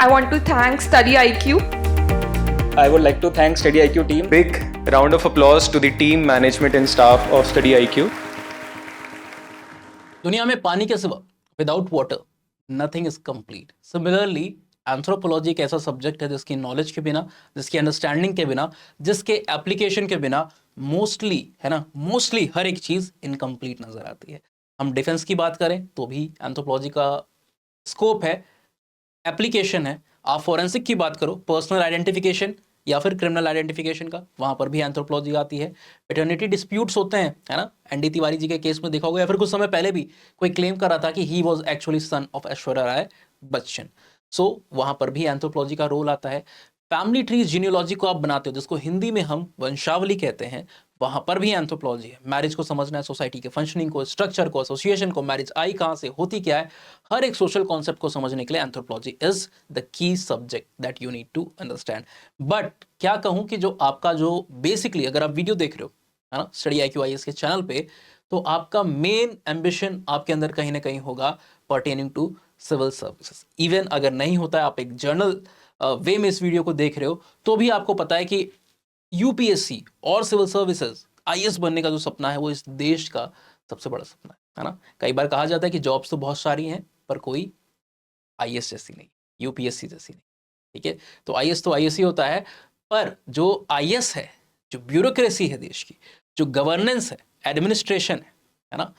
I want to thank Study IQ. I would like to thank Study IQ team. Big round of applause to the team, management and staff of Study IQ. दुनिया में पानी के सिवा without water nothing is complete. Similarly anthropology एक ऐसा subject है जिसकी knowledge के बिना, जिसकी अंडरस्टैंडिंग के बिना, जिसके एप्लीकेशन के बिना मोस्टली हर एक चीज़ इनकम्प्लीट नज़र आती है। हम डिफेंस की बात करें तो भी एंथ्रोपोलॉजी का स्कोप है, एप्लीकेशन है। आप फॉरेंसिक की बात करो, पर्सनल आइडेंटिफिकेशन या फिर क्रिमिनल आइडेंटिफिकेशन का, वहाँ पर भी एंथ्रोपोलॉजी आती है। पेटर्निटी डिस्प्यूट्स होते हैं, है ना, एनडी तिवारी जी के केस में देखा होगा, या फिर कुछ समय पहले भी कोई क्लेम कर रहा था कि he was actually son of Aishwarya Rai Bachchan. So वहाँ पर भी एंथ्रोपोलॉजी का रोल आता है। फैमिली ट्री जीनियोलॉजी को आप बनाते हो, जिसको हिंदी में हम वंशावली कहते हैं, वहाँ पर भी एंथ्रोपोलॉजी है। मैरिज को समझना है, सोसाइटी के फंक्शनिंग को, स्ट्रक्चर को, एसोसिएशन को, मैरिज आई कहाँ से, होती क्या है, हर एक सोशल कॉन्सेप्ट को समझने के लिए anthropology is the key subject that you need to understand. But क्या कहूँ कि जो आपका जो बेसिकली अगर आप वीडियो देख रहे हो, है ना, स्टडी IQ IAS के चैनल पे, तो आपका मेन एम्बिशन आपके अंदर कहीं ना कहीं होगा pertaining to civil services. Even अगर नहीं होता है, आप एक जर्नल वे में इस वीडियो को देख रहे हो, तो भी आपको पता है कि UPSC और सिविल सर्विसेज IAS बनने का जो सपना है वो इस देश का सबसे बड़ा सपना है ना। कई बार कहा जाता है कि जॉब्स तो बहुत सारी हैं पर कोई IAS जैसी नहीं, UPSC जैसी नहीं, ठीक है। तो IAS ही होता है, पर जो IAS है, जो ब्यूरोक्रेसी है देश की, जो गवर्नेंस है, एडमिनिस्ट्रेशन है ना,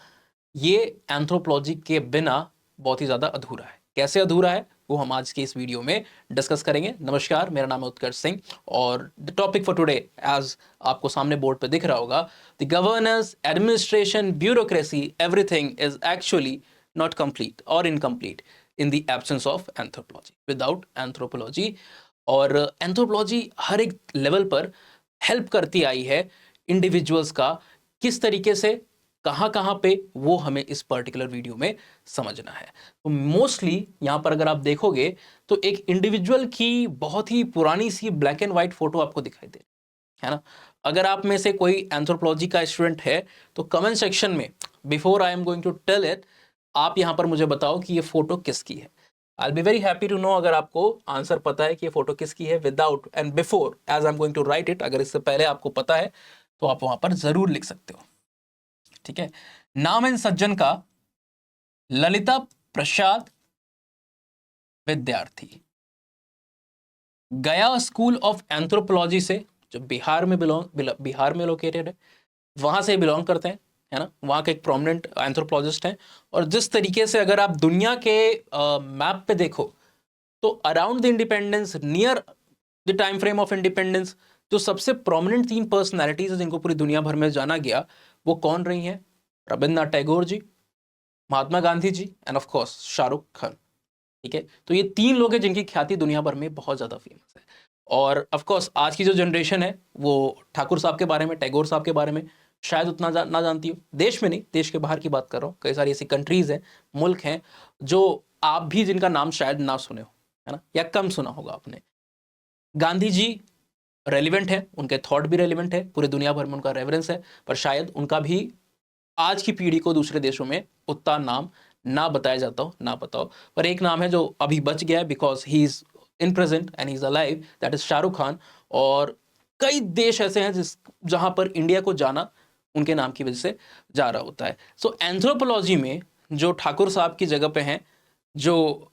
ये एंथ्रोपोलॉजी के बिना बहुत ही ज़्यादा अधूरा है। कैसे अधूरा है वो हम आज के इस वीडियो में डिस्कस करेंगे। नमस्कार, मेरा नाम है उत्कर्ष सिंह और the topic for today, as आपको सामने बोर्ड पे दिख रहा होगा, the governance, administration, bureaucracy, everything is actually not complete और incomplete in the absence of anthropology, without anthropology. और एंथ्रोपोलॉजी हर एक लेवल पर हेल्प करती आई है इंडिविजुअल्स का, किस तरीके से, कहाँ कहाँ पे, वो हमें इस पर्टिकुलर वीडियो में समझना है। तो मोस्टली यहाँ पर अगर आप देखोगे तो एक इंडिविजुअल की बहुत ही पुरानी सी ब्लैक एंड वाइट फोटो आपको दिखाई दे रही है ना। अगर आप में से कोई एंथ्रोपोलॉजी का स्टूडेंट है तो कमेंट सेक्शन में, before I am going to tell it, आप यहाँ पर मुझे बताओ कि ये फोटो किसकी है। I will be very happy to know अगर आपको आंसर पता है कि ये फोटो किसकी है, without and before as I am going to write it. अगर इससे पहले आपको पता है तो आप वहां पर जरूर लिख सकते हो, ठीक है। नाम एंड सज्जन का ललिता प्रसाद विद्यार्थी, गया स्कूल ऑफ एंथ्रोपोलॉजी से, जो बिहार में लोकेटेड है, वहां से बिलोंग करते हैं, है ना। वहां के एक प्रोमिनेंट एंथ्रोपोलॉजिस्ट हैं। और जिस तरीके से अगर आप दुनिया के मैप पे देखो तो around the independence, near the time frame of independence, जो सबसे प्रोमिनेंट 3 पर्सनैलिटीज है जिनको पूरी दुनिया भर में जाना गया, वो कौन रही हैं? Rabindranath Tagore ji, Mahatma Gandhi ji and of course Shahrukh Khan, ठीक है। तो ये 3 लोग हैं जिनकी ख्याति दुनिया भर में बहुत ज़्यादा फेमस है। और ऑफ कोर्स आज की जो जनरेशन है वो ठाकुर साहब के बारे में, टैगोर साहब के बारे में शायद उतना ना जानती हो। देश में नहीं, देश के बाहर की बात कर रहा हूँ। कई सारी ऐसी कंट्रीज़ हैं, मुल्क हैं, जो आप भी जिनका नाम शायद ना सुने हो, है ना, या कम सुना होगा आपने। गांधी जी रेलिवेंट है, उनके थॉट भी रेलिवेंट है, पूरे दुनिया भर में उनका रेफरेंस है, पर शायद उनका भी आज की पीढ़ी को दूसरे देशों में उतना नाम ना बताया जाता हो, ना पता हो। पर एक नाम है जो अभी बच गया है, because he is in present and he is alive, that is Shahrukh Khan. और कई देश ऐसे हैं जहां पर इंडिया को जाना उनके नाम की वजह से जा रहा होता है। सो एंथ्रोपोलॉजी में जो ठाकुर साहब की जगह पे हैं, जो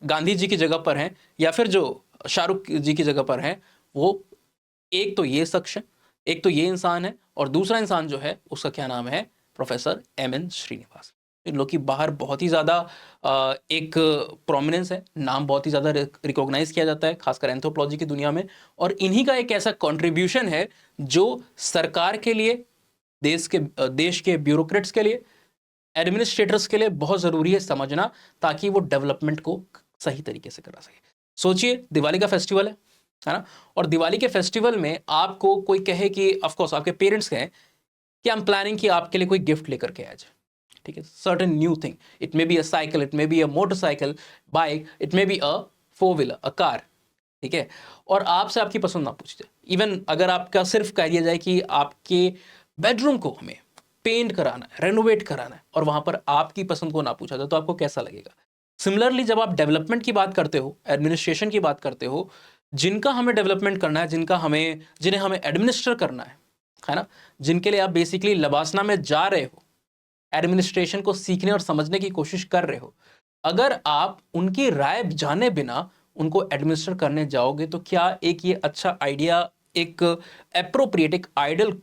गांधी जी की जगह पर हैं, या फिर जो शाहरुख जी की जगह पर हैं, वो एक तो ये शख्स है, एक तो ये इंसान है, और दूसरा इंसान जो है उसका क्या नाम है, प्रोफेसर MN श्रीनिवास। इन लोग की बाहर बहुत ही ज़्यादा एक प्रोमिनेंस है, नाम बहुत ही ज़्यादा रिकॉग्नाइज किया जाता है, खासकर एंथ्रोपोलॉजी की दुनिया में। और इन्हीं का एक ऐसा कंट्रीब्यूशन है जो सरकार के लिए, देश के ब्यूरोक्रेट्स के लिए, एडमिनिस्ट्रेटर्स के लिए बहुत ज़रूरी है समझना, ताकि वो डेवलपमेंट को सही तरीके से करा सके। सोचिए, दिवाली का फेस्टिवल है ना, और दिवाली के फेस्टिवल में आपको कोई कहे कि, ऑफकोर्स आपके पेरेंट्स कहें कि आई एम प्लानिंग कि आपके लिए कोई गिफ्ट लेकर के आ जाए, ठीक है, certain new thing, it may be a cycle, it may be a motorcycle, bike, it may be a four wheeler, a car, ठीक है, और आपसे आपकी पसंद ना पूछी जाए। इवन अगर आपका सिर्फ कह दिया जाए कि आपके बेडरूम को हमें पेंट कराना है, रेनोवेट कराना है, और वहां पर आपकी पसंद को ना पूछा जाए, तो आपको कैसा लगेगा? सिमिलरली जब आप डेवलपमेंट की बात करते हो, एडमिनिस्ट्रेशन की बात करते हो, जिनका हमें डेवलपमेंट करना है, जिन्हें हमें एडमिनिस्टर करना है ना, जिनके लिए आप बेसिकली लबासना में जा रहे हो, एडमिनिस्ट्रेशन को सीखने और समझने की कोशिश कर रहे हो, अगर आप उनकी राय जाने बिना उनको एडमिनिस्टर करने जाओगे तो क्या एक ये अच्छा आइडिया, एक एप्रोप्रिएट, एक आइडियल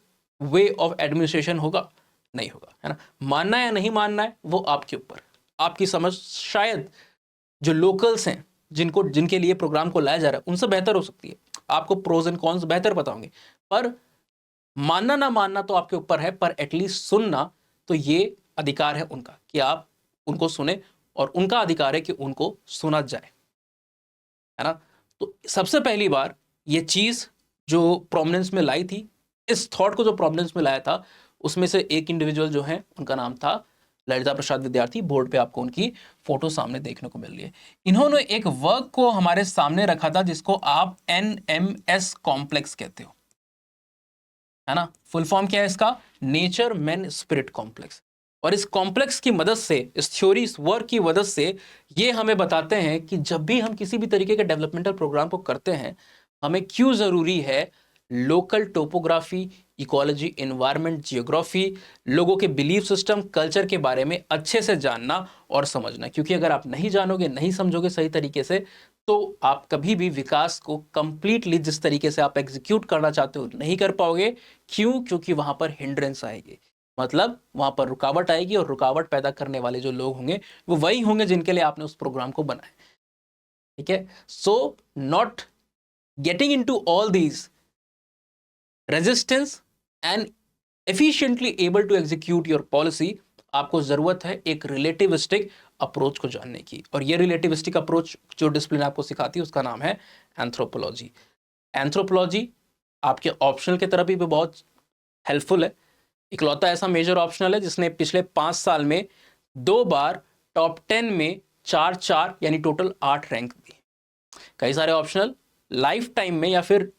वे ऑफ एडमिनिस्ट्रेशन होगा? नहीं होगा, है ना। मानना है या नहीं मानना है वो आपके ऊपर, आपकी समझ शायद जो लोकल्स हैं, जिनके लिए प्रोग्राम को लाया जा रहा है, उनसे बेहतर हो सकती है, आपको प्रोज एंड कॉन्स बेहतर पता होंगे, पर मानना ना मानना तो आपके ऊपर है, पर एटलीस्ट सुनना तो ये अधिकार है उनका कि आप उनको सुने, और उनका अधिकार है कि उनको सुना जाए, है ना। तो सबसे पहली बार ये चीज जो प्रोमिनेंस में लाई थी, इस थॉट को जो प्रोमिनेंस में लाया था, उसमें से एक इंडिविजुअल जो है, उनका नाम था ललिता प्रसाद विद्यार्थी। बोर्ड पे आपको उनकी फोटो सामने देखने को मिल रही है। इन्होंने एक वर्क को हमारे सामने रखा था जिसको आप NMS कॉम्प्लेक्स कहते हो, है ना। फुल फॉर्म क्या है इसका? Nature man spirit complex. और इस कॉम्प्लेक्स की मदद से, इस थ्योरी, इस वर्क की मदद से ये हमें बताते हैं कि जब भी हम किसी भी तरीके के डेवलपमेंटल प्रोग्राम को करते हैं, हमें क्यों जरूरी है local topography, ecology, environment, geography, लोगों के बिलीफ सिस्टम, कल्चर के बारे में अच्छे से जानना और समझना। क्योंकि अगर आप नहीं जानोगे, नहीं समझोगे सही तरीके से, तो आप कभी भी विकास को कंप्लीटली जिस तरीके से आप एग्जीक्यूट करना चाहते हो नहीं कर पाओगे। क्यों? क्योंकि वहां पर हिंड्रेंस आएगी, मतलब वहां पर रुकावट आएगी, और रुकावट पैदा करने वाले जो लोग होंगे वो वही होंगे जिनके लिए आपने उस प्रोग्राम को बनाया, ठीक है। So not getting into all these resistance and efficiently able to execute your policy, आपको जरूरत है एक रिलेटिविस्टिक अप्रोच को जानने की। और ये रिलेटिविस्टिक अप्रोच जो डिसिप्लिन आपको सिखाती है उसका नाम है एंथ्रोपोलॉजी। एंथ्रोपोलॉजी आपके ऑप्शनल की तरफ भी बहुत हेल्पफुल है। इकलौता ऐसा मेजर ऑप्शनल है जिसने पिछले 5 साल में 2 बार टॉप 10 में 4 यानी टोटल 8 रैंक दी। कई सारे ऑप्शनल लाइफ टाइम में या फिर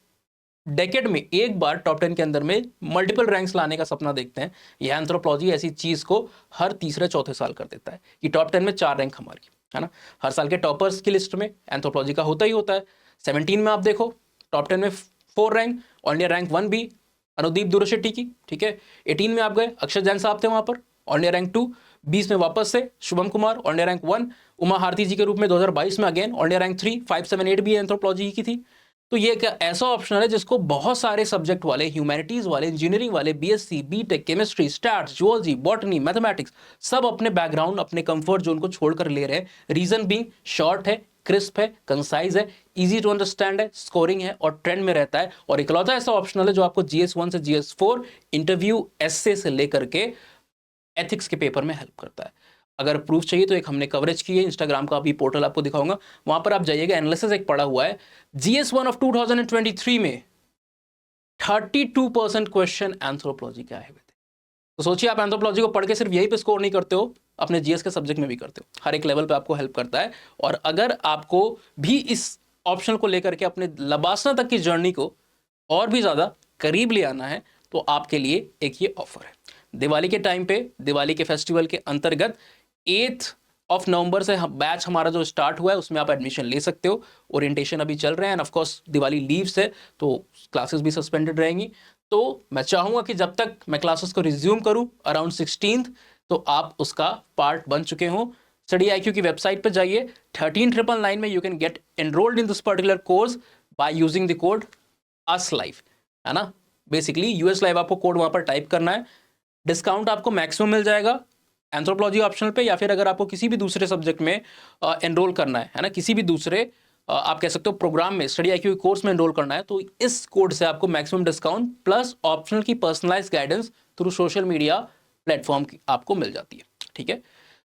डेकेड में एक बार टॉप 10 के अंदर में मल्टीपल रैंक्स लाने का सपना देखते हैं। यह एंथ्रोपोलॉजी ऐसी चीज को हर तीसरे चौथे साल कर देता है कि टॉप 10 में 4 रैंक हमारी, है ना। हर साल के टॉपर्स की लिस्ट में एंथ्रोपोलॉजी का होता ही होता है। 17 में आप देखो टॉप 10 में 4 रैंक, ऑल इंडिया रैंक 1 भी अनुदीप दुर्शेट्टी की, ठीक है। 18 में आप गए, अक्षय जैन साहब थे वहां पर, ऑल इंडिया रैंक 2। 20 में वापस से Shubham Kumar, all India rank 1। Uma Bharti ji के रूप में 2022 में अगेन ऑल इंडिया रैंक 3। 5, 7, 8 भी एंथ्रोपोलॉजी की थी। तो ये एक ऐसा ऑप्शनल है जिसको बहुत सारे सब्जेक्ट वाले, ह्यूमैनिटीज वाले, इंजीनियरिंग वाले, BSc, BTech, chemistry, stats, zoology, botany, mathematics, सब अपने बैकग्राउंड, अपने कंफर्ट जोन को छोड़कर ले रहे हैं। रीजन बीइंग शॉर्ट है, क्रिस्प है, कंसाइज है, इजी टू अंडरस्टैंड है, स्कोरिंग है और ट्रेंड में रहता है। और इकलौता ऐसा ऑप्शनल है जो आपको GS1 से GS4 इंटरव्यू, एस्से से लेकर के एथिक्स के पेपर में हेल्प करता है। अगर प्रूफ चाहिए तो एक हमने कवरेज की है, इंस्टाग्राम का भी पोर्टल आपको दिखाऊंगा, वहां पर आप जाइएगा। एनालिसिस एक पड़ा हुआ है, GS1 ऑफ 2023 में 32% क्वेश्चन एंथ्रोपोलॉजी के आए हुए थे। तो सोचिए, आप एंथ्रोपोलॉजी को पढ़ के सिर्फ यही पे स्कोर नहीं करते हो, अपने GS के सब्जेक्ट में भी करते हो। हर एक लेवल पे आपको हेल्प करता है। और अगर आपको भी इस ऑप्शन को लेकर के अपने लबासना तक की जर्नी को और भी ज्यादा करीब ले आना है तो आपके लिए एक ये ऑफर है। दिवाली के टाइम पे, दिवाली के फेस्टिवल के अंतर्गत 8 नवंबर से बैच हमारा जो स्टार्ट हुआ है उसमें आप एडमिशन ले सकते हो। ओरिएंटेशन अभी चल रहे हैं, and of course Diwali leaves है तो क्लासेस भी सस्पेंडेड रहेंगी। तो मैं चाहूंगा कि जब तक मैं क्लासेस को रिज्यूम करूं अराउंड 16th, तो आप उसका पार्ट बन चुके हो। स्टडी IQ की वेबसाइट पर जाइए, 13,999 में you can get enrolled in this particular course by using the code ASLIVE, है ना। बेसिकली US लाइव आपको कोड वहां पर टाइप करना है। डिस्काउंट आपको मैक्सिमम मिल जाएगा एंथ्रोपोलॉजी ऑप्शनल पे, या फिर अगर आपको किसी भी दूसरे सब्जेक्ट में एनरोल करना है ना, किसी भी दूसरे आप कह सकते हो प्रोग्राम में, स्टडी IQ कोर्स में एनरोल करना है, तो इस कोड से आपको मैक्सिमम डिस्काउंट प्लस ऑप्शनल की personalize guidance through social media platform की आपको मिल जाती है, ठीक है।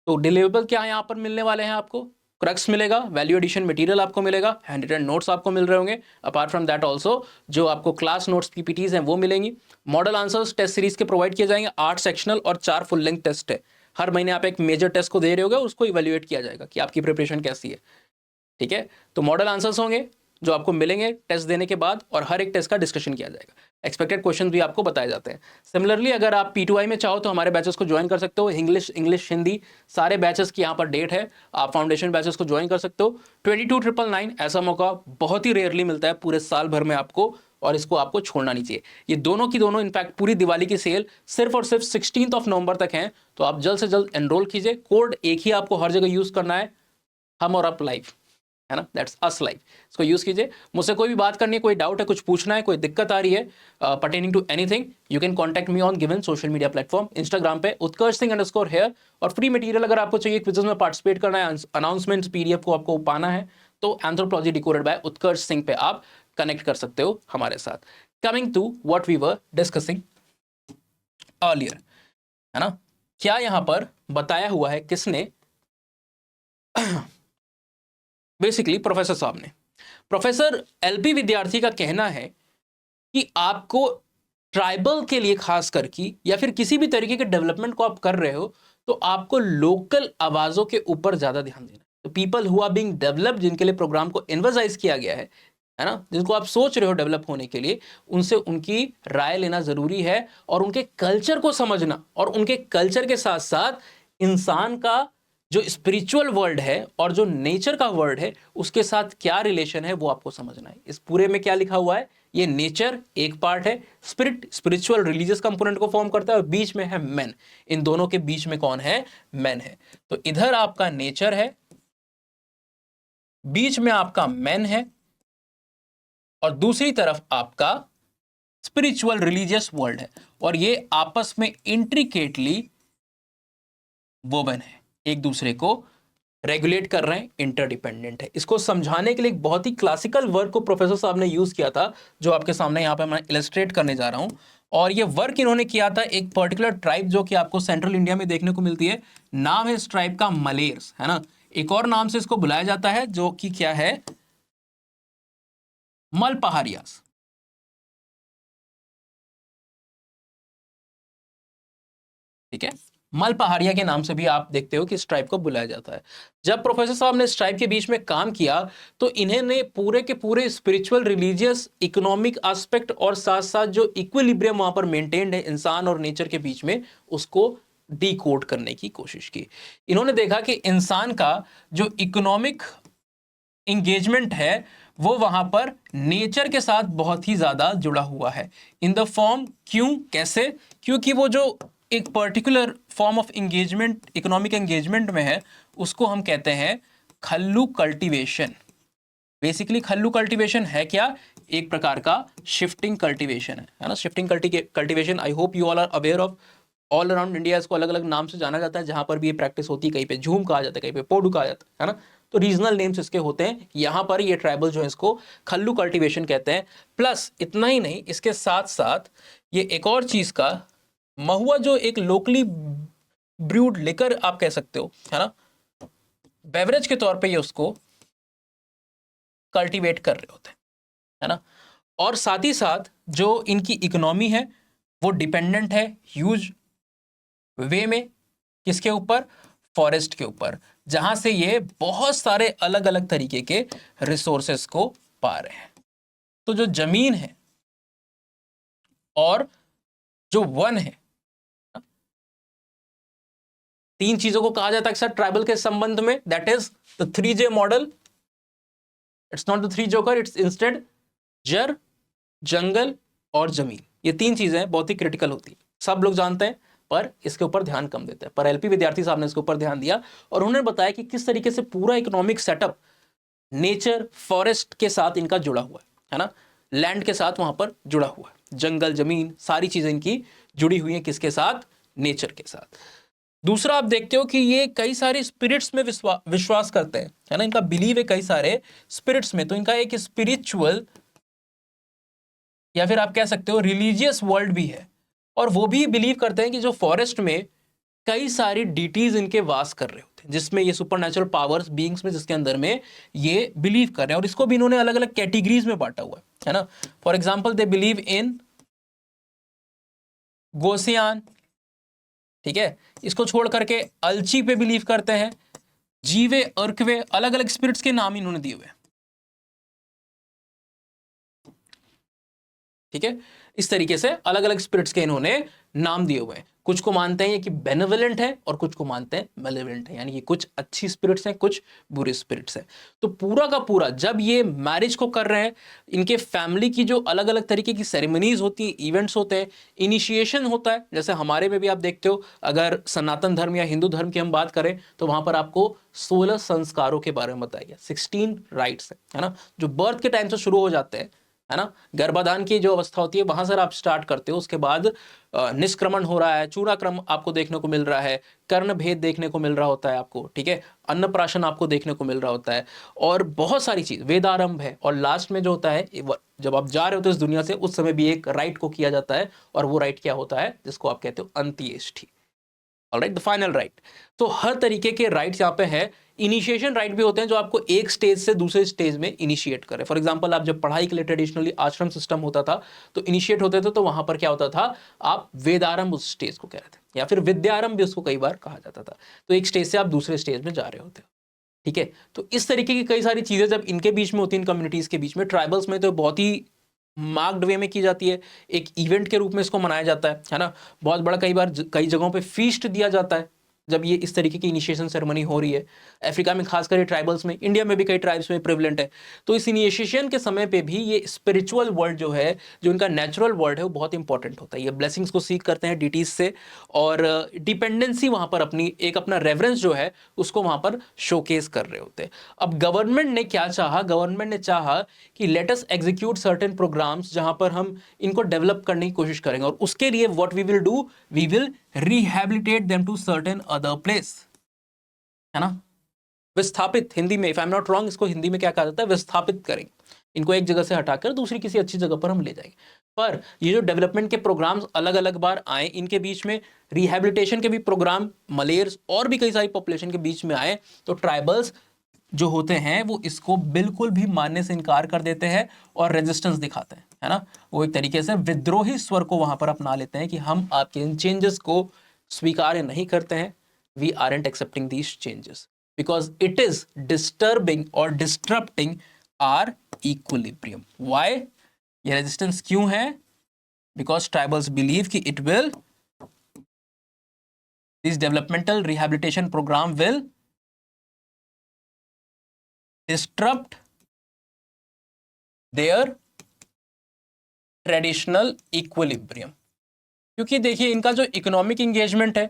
तो डिलीवरेबल क्या यहाँ पर मिलने वाले हैं आपको? क्रक्स मिलेगा, वैल्यू एडिशन मटेरियल आपको मिलेगा, हैंड रिटन नोट्स आपको मिल रहे होंगे। अपार्ट फ्रॉम दैट ऑल्सो जो आपको क्लास नोट्स PPTs हैं वो मिलेंगी। मॉडल आंसर्स टेस्ट सीरीज के प्रोवाइड किए जाएंगे, 8 सेक्शनल और 4 फुल लेंथ टेस्ट है। हर महीने आप एक मेजर टेस्ट को दे रहे होगे, उसको इवेल्युएट किया जाएगा कि आपकी प्रिपरेशन कैसी है, ठीक है। तो मॉडल आंसर्स होंगे जो आपको मिलेंगे टेस्ट देने के बाद, और हर एक टेस्ट का डिस्कशन किया जाएगा। एक्सपेक्टेड क्वेश्चन भी आपको बताए जाते हैं। सिमिलरली अगर आप P2I में चाहो तो हमारे बैचेस को ज्वाइन कर सकते हो, इंग्लिश हिंदी सारे बैचेस की यहाँ पर डेट है, आप फाउंडेशन बैचेस को ज्वाइन कर सकते हो। 22,999 ऐसा मौका बहुत ही रेयरली मिलता है पूरे साल भर में आपको, और इसको आपको छोड़ना नहीं चाहिए। ये दोनों की दोनों इनफैक्ट पूरी दिवाली की सेल सिर्फ और सिर्फ 16 नवंबर तक है, तो आप जल्द से जल्द एनरोल कीजिए। कोड एक ही आपको हर जगह यूज करना है, हम और आप लाइव, है ना, दैट्स अस लाइव। इसको यूज कीजिए। मुझसे कोई भी बात करनी है, कोई डाउट है, कुछ पूछना है, कोई दिक्कत आ रही है pertaining to anything, you can contact me on given social media platform, Instagram पे उत्कर्ष_हेयर। और फ्री मटेरियल अगर आपको चाहिए, क्विज़ेस में पार्टिसिपेट करना है, अनाउंसमेंट्स PDF को आपको पाना है, तो anthropology decoded by Utkarsh Singh पे आप कनेक्ट कर सकते हो हमारे साथ। Coming to what we were discussing earlier, है ना, क्या यहां पर बताया हुआ है किसने? बेसिकली प्रोफेसर साहब ने। प्रोफेसर LP विद्यार्थी का कहना है कि आपको ट्राइबल के लिए खास करके या फिर किसी भी तरीके के डेवलपमेंट को आप कर रहे हो तो आपको लोकल आवाजों के ऊपर ज्यादा ध्यान देना है। तो people who are being developed, जिनके लिए प्रोग्राम को एनवर्साइज किया गया है ना, जिनको आप सोच रहे हो डेवलप होने के लिए, उनसे उनकी राय लेना जरूरी है, और उनके कल्चर को समझना, और उनके कल्चर के साथ साथ इंसान का जो स्पिरिचुअल वर्ल्ड है और जो नेचर का वर्ल्ड है उसके साथ क्या रिलेशन है वो आपको समझना है। इस पूरे में क्या लिखा हुआ है, ये नेचर एक पार्ट है, स्पिरिचुअल रिलीजियस कंपोनेंट को फॉर्म करता है, और बीच में है मैन। इन दोनों के बीच में कौन है? मैन है। तो इधर आपका नेचर है, बीच में आपका मैन है, और दूसरी तरफ आपका स्पिरिचुअल रिलीजियस वर्ल्ड है, और ये आपस में इंट्रिकेटली वोवन है, एक दूसरे को रेगुलेट कर रहे हैं, इंटरडिपेंडेंट है। इसको समझाने के लिए एक बहुत ही क्लासिकल वर्क को प्रोफेसर साहब ने यूज किया था, जो आपके सामने यहाँ पे मैं इलस्ट्रेट करने जा रहा हूं। और ये वर्क इन्होंने किया था एक पर्टिकुलर ट्राइब जो कि आपको सेंट्रल इंडिया में देखने को मिलती है। नाम है इस ट्राइब का मलेर्स, है ना। एक और नाम से इसको बुलाया जाता है जो कि क्या है, मलपहारियास। ठीक है, मलपहारिया के नाम से भी आप देखते हो कि इस ट्राइब को बुलाया जाता है। जब प्रोफेसर साहब ने इस ट्राइब के बीच में काम किया तो इन्होंने पूरे के पूरे स्पिरिचुअल, रिलीजियस, इकोनॉमिक एस्पेक्ट और साथ साथ जो इक्विलिब्रियम वहां पर मेंटेन्ड है इंसान और नेचर के बीच में, उसको डीकोड करने की कोशिश की। इन्होंने देखा कि इंसान का जो इकोनॉमिक इंगेजमेंट है वो वहां पर नेचर के साथ बहुत ही ज्यादा जुड़ा हुआ है। इन द फॉर्म, क्यों, कैसे? क्योंकि वो जो एक particular form of engagement, economic engagement में है, उसको हम कहते हैं खल्लू कल्टीवेशन। बेसिकली खल्लू कल्टीवेशन है क्या? एक प्रकार का शिफ्टिंग कल्टीवेशन है ना। Shifting cultivation I hope you all are aware of. All around India इसको अलग अलग नाम से जाना जाता है, जहां पर भी ये प्रैक्टिस होती है। कहीं पे झूम कहा जाता है, कहीं पे पोडू कहा जाता है ना। तो रीजनल नेम्स इसके होते हैं। यहाँ पर ये ट्राइबल जो है इसको खल्लू कल्टीवेशन कहते हैं। प्लस इतना ही नहीं, इसके साथ साथ ये एक और चीज का महुआ, जो एक लोकली ब्रूड लिकर आप कह सकते हो, है ना, बेवरेज के तौर पे ये उसको कल्टीवेट कर रहे होते हैं, है ना। और साथ ही साथ जो इनकी इकोनॉमी है वो डिपेंडेंट है ह्यूज वे में किसके ऊपर? फॉरेस्ट के ऊपर, जहां से ये बहुत सारे अलग अलग तरीके के रिसोर्सेस को पा रहे हैं। तो जो जमीन है और जो वन है, तीन चीजों को कहा जाता है सर ट्राइबल के संबंध में, that is the 3J model. It's not the 3 joker, it's instead जर, जंगल और जमीन। ये तीन चीजें बहुत ही क्रिटिकल होती है, सब लोग जानते हैं, पर इसके ऊपर ध्यान कम देते हैं। पर LP विद्यार्थी साहब ने इसके ऊपर ध्यान दिया और उन्होंने बताया कि किस तरीके से पूरा इकोनॉमिक सेटअप नेचर, फॉरेस्ट के साथ इनका जुड़ा हुआ है ना, लैंड के साथ वहां पर जुड़ा हुआ है, जंगल, जमीन, सारी चीजें इनकी जुड़ी हुई हैं किसके साथ? नेचर के साथ। दूसरा आप देखते हो कि ये कई सारे स्पिरिट्स में विश्वास करते हैं, है ना, इनका बिलीव है कई सारे स्पिरिट्स में। तो इनका एक स्पिरिचुअल या फिर आप कह सकते हो रिलीजियस वर्ल्ड भी है, और वो भी बिलीव करते हैं कि जो फॉरेस्ट में कई सारी डीटीज इनके वास कर रहे होते हैं, जिसमें ये सुपरनेचुरल पावर्स, बीइंग्स में, जिसके अंदर में ये बिलीव कर रहे हैं। और इसको भी इन्होंने अलग अलग कैटेगरीज में बांटा हुआ है ना। For example they believe in गोसियान, ठीक है, इसको छोड़ करके अलची पे बिलीव करते हैं, जीवे, अर्कवे, अलग अलग स्पिरिट्स के नाम इन्होंने दिए हुए हैं। ठीक है, इस तरीके से अलग अलग स्पिरिट्स के इन्होंने नाम दिए हुए हैं। कुछ को मानते हैं कि बेनेवलेंट है और कुछ को मानते हैं मेलेवलेंट है, यानी कि कुछ अच्छी स्पिरिट्स हैं, कुछ बुरी स्पिरिट्स हैं। तो पूरा का पूरा जब ये मैरिज को कर रहे हैं, इनके फैमिली की जो अलग अलग तरीके की सेरेमनीज होती है, इवेंट्स होते हैं, इनिशिएशन होता है। जैसे हमारे में भी आप देखते हो, अगर सनातन धर्म या हिंदू धर्म की हम बात करें तो वहां पर आपको 16 संस्कारों के बारे में बताया गया, 16 राइट्स है ना, जो बर्थ के टाइम से शुरू हो जाते हैं, है ना। गर्भाधान की जो अवस्था होती है वहां से आप स्टार्ट करते हो, उसके बाद निष्क्रमण हो रहा है, चूड़ाक्रम आपको देखने को मिल रहा है, कर्ण भेद देखने को मिल रहा होता है आपको, ठीक है, अन्नप्राशन आपको देखने को मिल रहा होता है, और बहुत सारी चीज, वेदारंभ है, और लास्ट में जो होता है जब आप जा रहे होते हो इस दुनिया से, उस समय भी एक राइट को किया जाता है, और वो राइट क्या होता है, जिसको आप कहते हो अंत्येष्टि। Alright, the final right. तो हर तरीके के राइट्स यहाँ पे है। इनिशिएशन राइट भी होते हैं जो आपको एक स्टेज से दूसरे स्टेज में इनिशिएट करे। फॉर एग्जांपल, आप जब पढ़ाई के लिए ट्रेडिशनली आश्रम सिस्टम होता था तो इनिशिएट होते थे, तो वहां पर क्या होता था, आप वेदारंभ उस स्टेज को कह रहे थे, या फिर विद्यारंभ भी उसको कई बार कहा जाता था। तो एक स्टेज से आप दूसरे स्टेज में जा रहे होते हो, ठीक है। तो इस तरीके की कई सारी चीजें जब इनके बीच में होती है, इन कम्युनिटीज के बीच में, ट्राइबल्स में तो बहुत ही मार्क्ड वे में की जाती है, एक इवेंट के रूप में इसको मनाया जाता है ना। बहुत बड़ा, कई बार कई जगहों पे फीस्ट दिया जाता है जब ये इस तरीके की इनिशिएशन सेरेमनी हो रही है। अफ्रीका में खासकर ट्राइबल्स में, इंडिया में भी कई ट्राइब्स में प्रेवलेंट है। तो इस इनिशिएशन के समय पे भी ये स्पिरिचुअल वर्ल्ड जो है, जो इनका नेचुरल वर्ल्ड है, वो बहुत इंपॉर्टेंट होता है। ये ब्लेसिंग्स को सीख करते हैं डीटीज से, और डिपेंडेंसी वहां पर अपनी एक अपना रेफरेंस जो है उसको वहां पर शोकेस कर रहे होते हैं। अब गवर्नमेंट ने क्या चाहा, गवर्नमेंट ने चाहा कि let us execute certain programs जहां पर हम इनको डेवलप करने की कोशिश करेंगे, और उसके लिए what we will do, we will rehabilitate them to certain other place, है ना। विस्थापित, हिंदी में, if I am not wrong, इसको हिंदी में क्या कहा जाता है, विस्थापित करेंगे। इनको एक जगह से हटाकर दूसरी किसी अच्छी जगह पर हम ले जाएंगे। पर ये जो डेवलपमेंट के प्रोग्राम्स अलग अलग बार आए, इनके बीच में रिहैबिलिटेशन के भी प्रोग्राम, मलेर्स और भी कई सारी पॉपुलेशन के बीच में आए, तो ट्राइबल्स जो होते हैं वो इसको बिल्कुल भी मानने से इनकार कर देते हैं और रेजिस्टेंस दिखाते हैं, है ना। वो एक तरीके से विद्रोही स्वर को वहां पर अपना लेते हैं कि हम आपके इन चेंजेस को स्वीकार नहीं करते हैं, we aren't accepting these changes because it is disturbing और डिस्टरप्टिंग आर इक्विलिब्रियम। व्हाई, ये रेजिस्टेंस क्यों है, बिकॉज ट्राइबल्स बिलीव कि it will, this developmental rehabilitation program will disrupt their traditional equilibrium। क्योंकि देखिए, इनका जो इकोनॉमिक इंगेजमेंट है,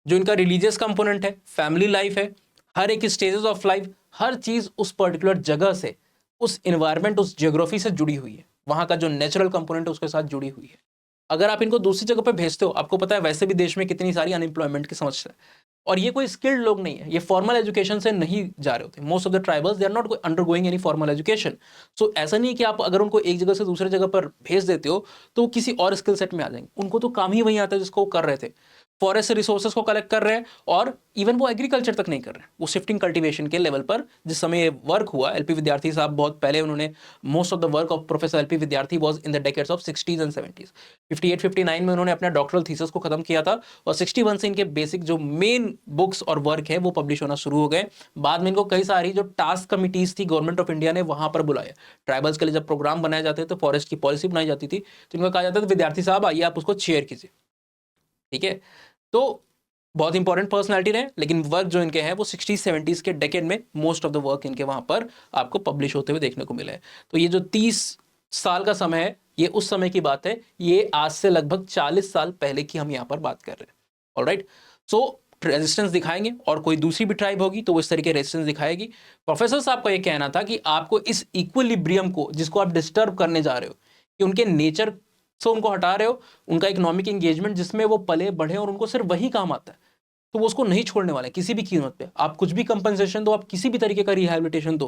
जो इनका रिलीजियस कंपोनेंट है, फैमिली लाइफ है, हर एक स्टेजेस ऑफ लाइफ, हर चीज उस पर्टिकुलर जगह से, उस इन्वायरमेंट, उस जियोग्राफी से जुड़ी हुई है। वहां का जो नेचुरल कंपोनेंट है उसके साथ जुड़ी हुई है। अगर आप इनको दूसरी जगह पे भेजते हो, आपको पता है वैसे भी देश में कितनी सारी अनएम्प्लॉयमेंट की समस्या है, और ये कोई स्किल्ड लोग नहीं है, ये फॉर्मल एजुकेशन से नहीं जा रहे होते। Most of the tribals they are not undergoing any formal education. So ऐसा नहीं है कि आप अगर उनको एक जगह से दूसरे जगह पर भेज देते हो तो वो किसी और स्किल सेट में आ जाएंगे। उनको तो काम ही वही आता है जिसको वो कर रहे थे, फॉरेस्ट से रिसोर्सेज को कलेक्ट कर रहे हैं, और इवन वो एग्रीकल्चर तक नहीं कर रहे हैं, वो शिफ्टिंग कल्टीवेशन के लेवल पर। जिस समय ये वर्क हुआ, एलपी विद्यार्थी साहब बहुत पहले, उन्होंने most of the work of professor LP Vidyarthi was in the decades of 60s and 70s। 58-59 में उन्होंने अपना डॉक्टरल थीसिस को खत्म किया था, और 61 से इनके बेसिक जो मेन बुक्स और वर्क है वो पब्लिश होना शुरू हो गए। बाद में इनको कई सारी जो टास्क कमिटीज थी गवर्नमेंट ऑफ इंडिया ने वहां पर बुलाया। ट्राइबल्स के लिए जब प्रोग्राम बनाए जाते थे, फॉरेस्ट की पॉलिसी बनाई जाती थी, तो इनको कहा जाता था विद्यार्थी साहब आइए आप उसको चेयर कीजिए, ठीक है। तो बहुत इंपॉर्टेंट पर्सनालिटी रहे, लेकिन वर्क जो इनके हैं वो 60s-70s के डेकेड में मोस्ट ऑफ द वर्क इनके वहां पर आपको पब्लिश होते हुए देखने को मिले हैं। तो ये जो 30 साल का समय है, ये उस समय की बात है, ये आज से लगभग 40 साल पहले की हम यहाँ पर बात कर रहे हैं। ऑलराइट, सो रेजिस्टेंस दिखाएंगे, और कोई दूसरी भी ट्राइब होगी तो वो इस तरीके रेजिस्टेंस दिखाएगी। प्रोफेसर साहब का ये कहना था कि आपको इस इक्विलिब्रियम को, जिसको आप डिस्टर्ब करने जा रहे हो, कि उनके नेचर से उनको हटा रहे हो, उनका इकोनॉमिक एंगेजमेंट जिसमें वो पले बढ़े और उनको सिर्फ वही काम आता है, तो वो उसको नहीं छोड़ने वाले किसी भी कीमत पे। आप कुछ भी कंपनसेशन दो, आप किसी भी तरीके का रिहैबिलिटेशन दो,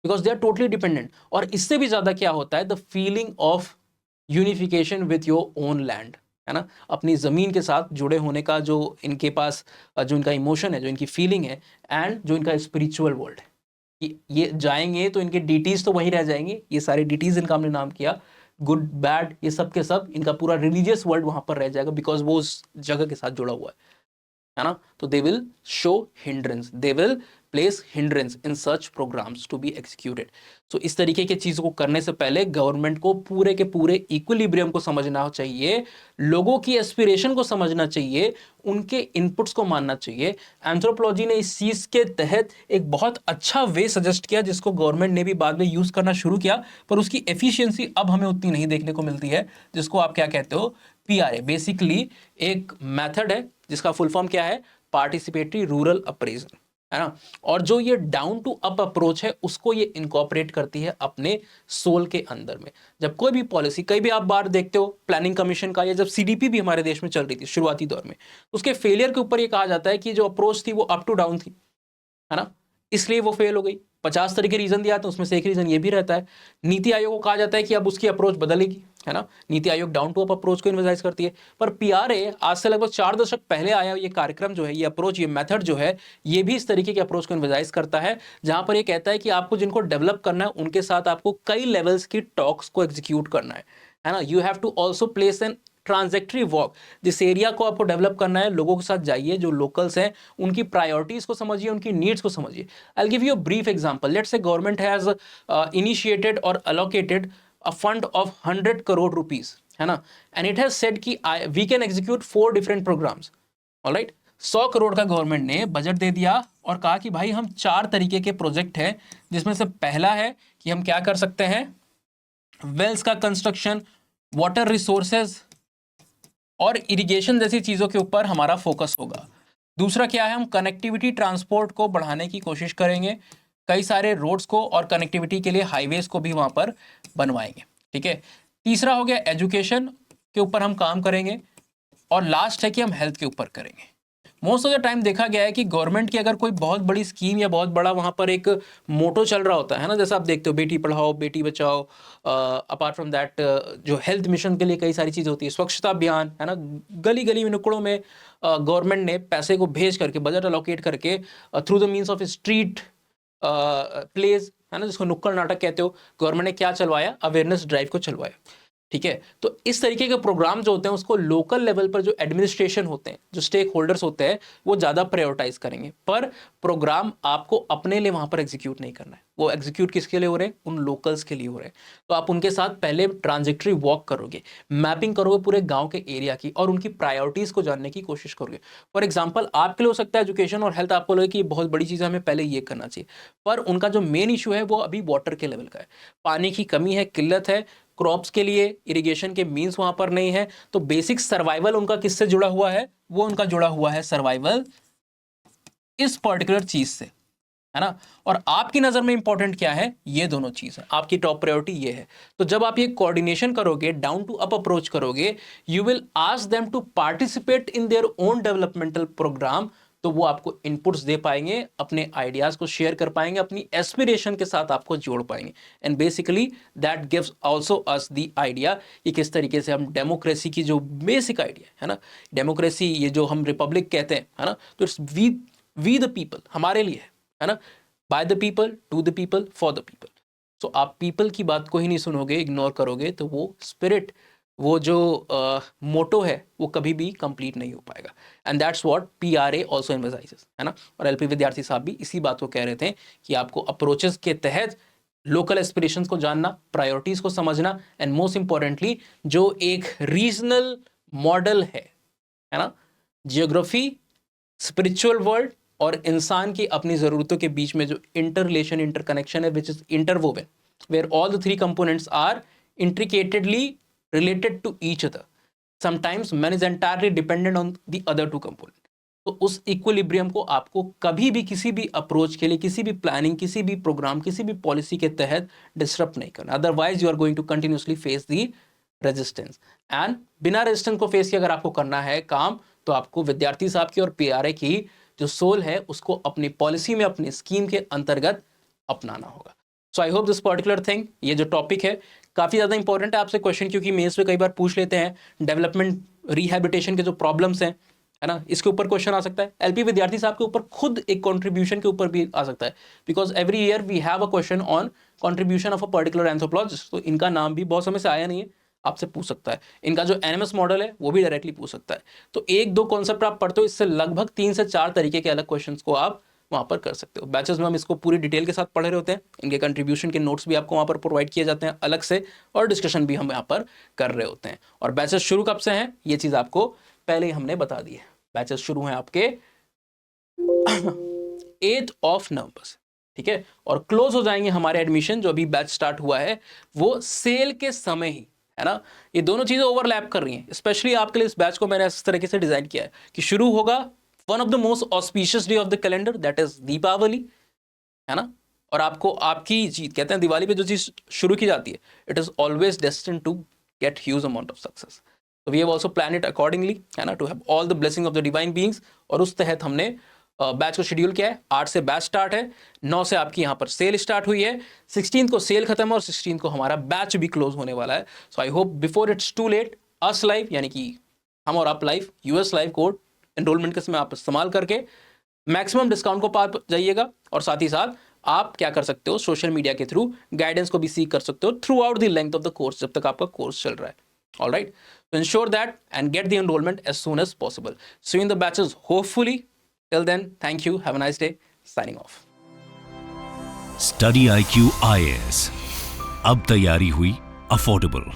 because they are totally dependent. और इससे भी ज्यादा क्या होता है, the feeling of unification with your own land, है ना, अपनी जमीन के साथ जुड़े होने का जो इनके पास, जो इनका इमोशन है, जो इनकी फीलिंग है, एंड जो इनका स्पिरिचुअल वर्ल्ड है, कि ये जाएंगे तो इनके डीटीज तो वहीं रह जाएंगे। ये सारे डीटीज इनका हमने नाम किया, गुड बैड, ये सब के सब, इनका पूरा रिलीजियस वर्ल्ड वहां पर रह जाएगा, बिकॉज वो उस जगह के साथ जुड़ा हुआ है ना। तो they will show hindrance, they will place hindrance in such programs to be executed. So इस तरीके की चीज़ों को करने से पहले गवर्नमेंट को पूरे के पूरे इक्विलिब्रियम को समझना चाहिए, लोगों की एस्पिरेशन को समझना चाहिए, उनके इनपुट्स को मानना चाहिए। एंथ्रोपोलॉजी ने इस चीज़ के तहत एक बहुत अच्छा वे सजेस्ट किया जिसको गवर्नमेंट ने भी बाद में यूज़ करना शुरू किया, पर उसकी एफिशिएंसी अब हमें उतनी नहीं देखने को मिलती है, जिसको आप क्या कहते हो, PRA। बेसिकली एक मेथड है जिसका फुल फॉर्म क्या है, पार्टिसिपेटरी रूरल अप्रेजल, है ना। और जो ये डाउन टू अप अप्रोच है उसको ये इनकॉर्पोरेट करती है अपने सोल के अंदर में। जब कोई भी पॉलिसी, कई भी आप बार देखते हो प्लानिंग कमीशन का, या जब CDP भी हमारे देश में चल रही थी शुरुआती दौर में, उसके फेलियर के ऊपर ये कहा जाता है कि जो अप्रोच थी वो अप टू डाउन थी, है ना, इसलिए वो फेल हो गई। 50 तरह के रीजन दिया तो उसमें से एक रीजन ये भी रहता है। नीति आयोग को कहा जाता है कि अब उसकी अप्रोच बदलेगी, है ना, NITI Aayog down to up approach को इन्वर्साइज करती है। पर PRA आज से लगभग 4 दशक पहले आया ये कार्यक्रम जो है, ये अप्रोच, ये मेथड जो है, ये भी इस तरीके के अप्रोच को इन्वर्साइज करता है, जहां पर ये कहता है कि आपको जिनको डेवलप करना है उनके साथ आपको कई लेवल्स की टॉक्स को एग्जीक्यूट करना है ना। You have to also place an trajectory walk. जिस एरिया को आपको डेवलप करना है, लोगों के साथ जाइए, जो लोकल्स हैं उनकी प्रायोरिटीज को समझिए, उनकी नीड्स को समझिए। I give you a brief example. Let's say government has initiated और allocated a fund of 100 crore rupees, है ना, एंड इट हैज सेड कि we can execute 4 different programs. Alright, 100 crore का गवर्नमेंट ने बजट दे दिया और कहा कि भाई हम 4 तरीके के प्रोजेक्ट हैं, जिसमें से पहला है कि हम क्या कर सकते हैं, वेल्स का कंस्ट्रक्शन, वाटर रिसोर्सेज और इरिगेशन जैसी चीज़ों के ऊपर हमारा फोकस होगा। दूसरा क्या है, हम कनेक्टिविटी ट्रांसपोर्ट को बढ़ाने की कोशिश करेंगे, कई सारे रोड्स को और कनेक्टिविटी के लिए हाईवेज को भी वहाँ पर बनवाएंगे, ठीक है। तीसरा हो गया एजुकेशन के ऊपर हम काम करेंगे, और लास्ट है कि हम हेल्थ के ऊपर करेंगे। मोस्ट ऑफ द टाइम देखा गया है कि गवर्नमेंट की अगर कोई बहुत बड़ी स्कीम या बहुत बड़ा वहाँ पर एक मोटो चल रहा होता है ना, जैसा आप देखते हो Beti Padhao Beti Bachao, apart from that जो हेल्थ मिशन के लिए कई सारी चीज़ होती है, स्वच्छता अभियान, है ना, गली गली में नुक्कड़ों में गवर्नमेंट ने पैसे को भेज करके, बजट अलोकेट करके, through the means of street plays, है ना, जिसको नुक्कड़ नाटक कहते हो, गवर्नमेंट ने क्या चलवाया, अवेयरनेस ड्राइव को चलवाया, ठीक है। तो इस तरीके के प्रोग्राम जो होते हैं उसको लोकल लेवल पर जो एडमिनिस्ट्रेशन होते हैं, जो स्टेक होल्डर्स होते हैं, वो ज़्यादा प्रायोरिटाइज करेंगे। पर प्रोग्राम आपको अपने लिए वहाँ पर एग्जीक्यूट नहीं करना है, वो एग्जीक्यूट किसके लिए हो रहे हैं, उन लोकल्स के लिए हो रहे हैं। तो आप उनके साथ पहले ट्रांजेक्टरी वॉक करोगे, मैपिंग करोगे पूरे गाँव के एरिया की, और उनकी प्रायोरिटीज़ को जानने की कोशिश करोगे। फॉर एग्जाम्पल आपके लिए हो सकता है एजुकेशन और हेल्थ, आपको लगे कि बहुत बड़ी चीज़ है, हमें पहले ये करना चाहिए, पर उनका जो मेन इशू है वो अभी वाटर के लेवल का है, पानी की कमी है, किल्लत है, क्रॉप्स के लिए इरिगेशन के मींस वहां पर नहीं है। तो बेसिक सर्वाइवल उनका किससे जुड़ा हुआ है, वो उनका जुड़ा हुआ है सर्वाइवल इस पर्टिकुलर चीज से, है ना। और आपकी नजर में इंपॉर्टेंट क्या है, ये दोनों चीज है, आपकी टॉप प्रायोरिटी ये है। तो जब आप ये कोऑर्डिनेशन करोगे, डाउन टू अप अप्रोच करोगे, you will ask them to participate in their own developmental program, तो वो आपको इनपुट्स दे पाएंगे, अपने आइडियाज को शेयर कर पाएंगे, अपनी एस्पिरेशन के साथ आपको जोड़ पाएंगे। And basically that gives also us the idea कि किस तरीके से हम डेमोक्रेसी की जो बेसिक आइडिया है ना, डेमोक्रेसी, ये जो हम रिपब्लिक कहते हैं, है ना, तो इट्स वी द पीपल, हमारे लिए है ना, by the people, to the people, for the people. So आप पीपल की बात को ही नहीं सुनोगे, इग्नोर करोगे, तो वो स्पिरिट, वो जो मोटो है वो कभी भी कंप्लीट नहीं हो पाएगा। And that's what PRA also emphasises, है ना। और LP विद्यार्थी साहब भी इसी बात को कह रहे थे कि आपको अप्रोचेस के तहत लोकल एस्पिरेशंस को जानना, प्रायोरिटीज को समझना, एंड मोस्ट इंपॉर्टेंटली जो एक रीजनल मॉडल है ना, जियोग्राफी, स्पिरिचुअल वर्ल्ड और इंसान की अपनी ज़रूरतों के बीच में जो इंटररिलेशन, इंटरकनेक्शन है, which is interwoven, where all the 3 components are intricately related to each other. Sometimes man is entirely dependent on the other 2 components. तो उस इक्विलिब्रियम को आपको कभी भी किसी भी अप्रोच के लिए, किसी भी प्लानिंग, किसी भी प्रोग्राम, किसी भी पॉलिसी के तहत डिस्टर्ब नहीं करना, otherwise you are going to continuously face the resistance. And बिना रेजिस्टेंस को फेस किए अगर आपको करना है काम, तो आपको विद्यार्थी साहब की और PRA की जो सोल है उसको अपनी पॉलिसी में, अपनी स्कीम के अंतर्गत अपनाना होगा। So I hope this particular thing, ये जो टॉपिक है काफ़ी ज़्यादा इंपॉर्टेंट है आपसे क्वेश्चन, क्योंकि मेंस में कई बार पूछ लेते हैं डेवलपमेंट रिहैबिलिटेशन के जो प्रॉब्लम्स हैं, है ना, इसके ऊपर क्वेश्चन आ सकता है। LP विद्यार्थी साहब के ऊपर खुद एक कंट्रीब्यूशन के ऊपर भी आ सकता है, because every year we have a question on contribution of a particular anthropologist. तो इनका नाम भी बहुत समय से आया नहीं है, आपसे पूछ सकता है। इनका जो NMS मॉडल है वो भी डायरेक्टली पूछ सकता है। तो 1-2 कॉन्सेप्ट आप पढ़ते हो, इससे लगभग 3 से 4 तरीके के अलग क्वेश्चंस को आप वहाँ पर कर सकते हो। बैचेस में हम इसको पूरी डिटेल के साथ पढ़ रहे होते हैं, इनके कंट्रीब्यूशन के नोट्स भी आपको वहाँ पर प्रोवाइड किए जाते हैं अलग से, और डिस्कशन भी हम यहाँ पर कर रहे होते हैं। और बैचेस शुरू कब से हैं ये चीज़ आपको पहले ही हमने बता दी है। बैचेस शुरू हैं आपके 8 नवंबर से, ठीक है, और क्लोज हो जाएंगे हमारे एडमिशन जो अभी बैच स्टार्ट हुआ है वो सेल के समय ही, है ना। ये दोनों चीज़ें ओवरलैप कर रही हैं। स्पेशली आपके लिए इस बैच को मैंने इस तरीके से डिज़ाइन किया है कि शुरू होगा one of the most auspicious day of the calendar, that is Deepavali, है ना। और आपको आपकी जीत, कहते हैं दिवाली पे जो चीज़ शुरू की जाती है, it is always destined to get huge amount of success. तो we have also plan it accordingly, है ना, to have all the blessing of the divine beings. और उस तहत हमने बैच को शेड्यूल किया है। 8 से बैच स्टार्ट है, 9 से आपकी यहाँ पर सेल स्टार्ट हुई है, 16 को सेल खत्म है और 16 को हमारा बैच भी क्लोज होने वाला है। So I hope before it's too late, us live यानी कि हम और आप live, US live code enrollment के समय आप इस्तेमाल करके मैक्सिमम डिस्काउंट को पा जाइएगा। और साथ ही साथ आप क्या कर सकते हो, सोशल मीडिया के थ्रू गाइडेंस को भी सीख कर सकते हो throughout the length of the course, जब तक आपका कोर्स चल रहा है। ऑल राइट, तो ensure that and get the enrolment as soon as possible. See in the batches hopefully. Till then, thank you. Have a nice day. Signing off. Study IQ IAS. अब तैयारी हुई affordable.